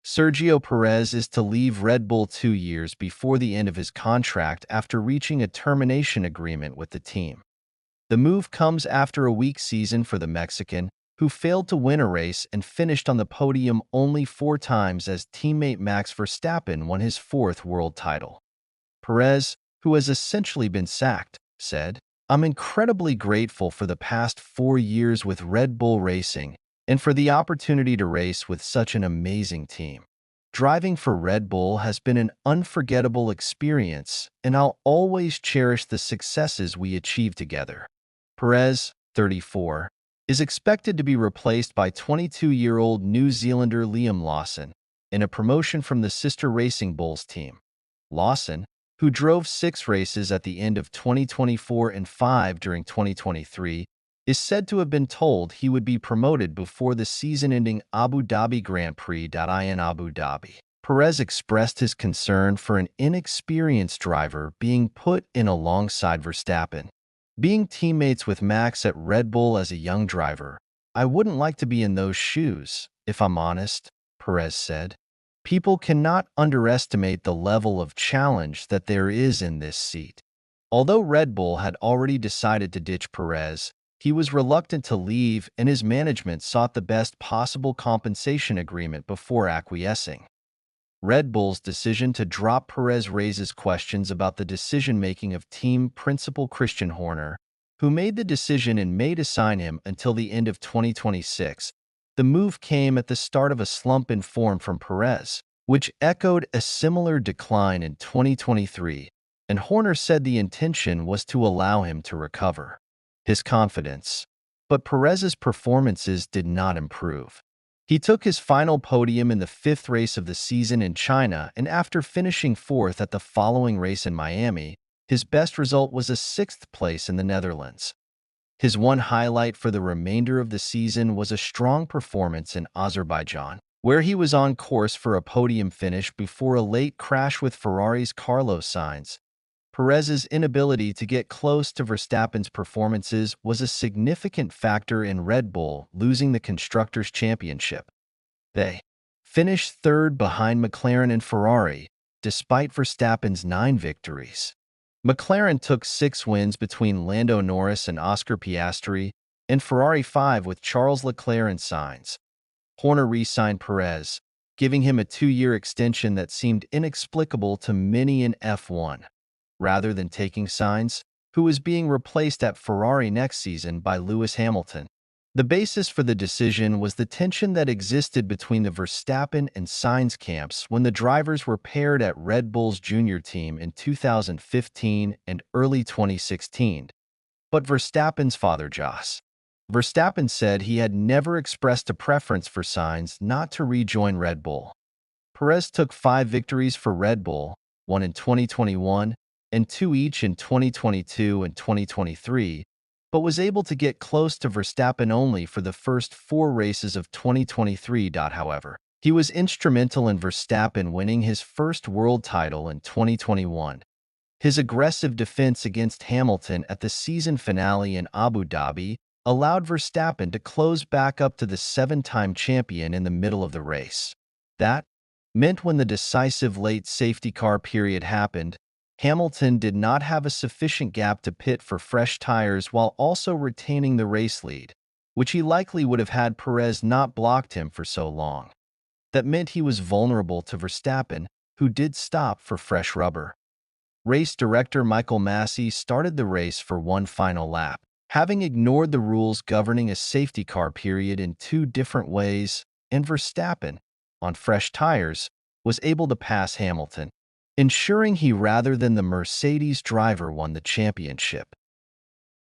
Sergio Perez is to leave Red Bull 2 years before the end of his contract after reaching a termination agreement with the team. The move comes after a weak season for the Mexican, who failed to win a race and finished on the podium only 4 times as teammate Max Verstappen won his 4th world title. Perez, who has essentially been sacked, said, "I'm incredibly grateful for the past 4 years with Red Bull Racing and for the opportunity to race with such an amazing team. Driving for Red Bull has been an unforgettable experience, and I'll always cherish the successes we achieved together." Perez, 34, is expected to be replaced by 22-year-old New Zealander Liam Lawson in a promotion from the sister Racing Bulls team. Lawson, who drove 6 races at the end of 2024 and 5 during 2023, is said to have been told he would be promoted before the season-ending Abu Dhabi Grand Prix in Abu Dhabi. Perez expressed his concern for an inexperienced driver being put in alongside Verstappen. "Being teammates with Max at Red Bull as a young driver, I wouldn't like to be in those shoes, if I'm honest," Perez said. "People cannot underestimate the level of challenge that there is in this seat." Although Red Bull had already decided to ditch Perez, he was reluctant to leave and his management sought the best possible compensation agreement before acquiescing. Red Bull's decision to drop Perez raises questions about the decision-making of team principal Christian Horner, who made the decision in May to sign him until the end of 2026. The move came at the start of a slump in form from Perez, which echoed a similar decline in 2023, and Horner said the intention was to allow him to recover his confidence. But Perez's performances did not improve. He took his final podium in the 5th race of the season in China, and after finishing 4th at the following race in Miami, his best result was a 6th place in the Netherlands. His one highlight for the remainder of the season was a strong performance in Azerbaijan, where he was on course for a podium finish before a late crash with Ferrari's Carlos Sainz. Perez's inability to get close to Verstappen's performances was a significant factor in Red Bull losing the Constructors' Championship. They finished 3rd behind McLaren and Ferrari, despite Verstappen's 9 victories. McLaren took 6 wins between Lando Norris and Oscar Piastri, and Ferrari 5 with Charles Leclerc and Sainz. Horner re-signed Perez, giving him a 2-year extension that seemed inexplicable to many in F1. Rather than taking Sainz, who was being replaced at Ferrari next season by Lewis Hamilton. The basis for the decision was the tension that existed between the Verstappen and Sainz camps when the drivers were paired at Red Bull's junior team in 2015 and early 2016. But Verstappen's father, Jos Verstappen, said he had never expressed a preference for Sainz not to rejoin Red Bull. Perez took 5 victories for Red Bull, 1 in 2021, and 2 each in 2022 and 2023, but was able to get close to Verstappen only for the first 4 races of 2023. However, he was instrumental in Verstappen winning his first world title in 2021. His aggressive defense against Hamilton at the season finale in Abu Dhabi allowed Verstappen to close back up to the 7-time champion in the middle of the race. That meant when the decisive late safety car period happened, Hamilton did not have a sufficient gap to pit for fresh tires while also retaining the race lead, which he likely would have had Perez not blocked him for so long. That meant he was vulnerable to Verstappen, who did stop for fresh rubber. Race director Michael Massey started the race for one final lap, having ignored the rules governing a safety car period in 2 different ways, and Verstappen, on fresh tires, was able to pass Hamilton, ensuring he rather than the Mercedes driver won the championship.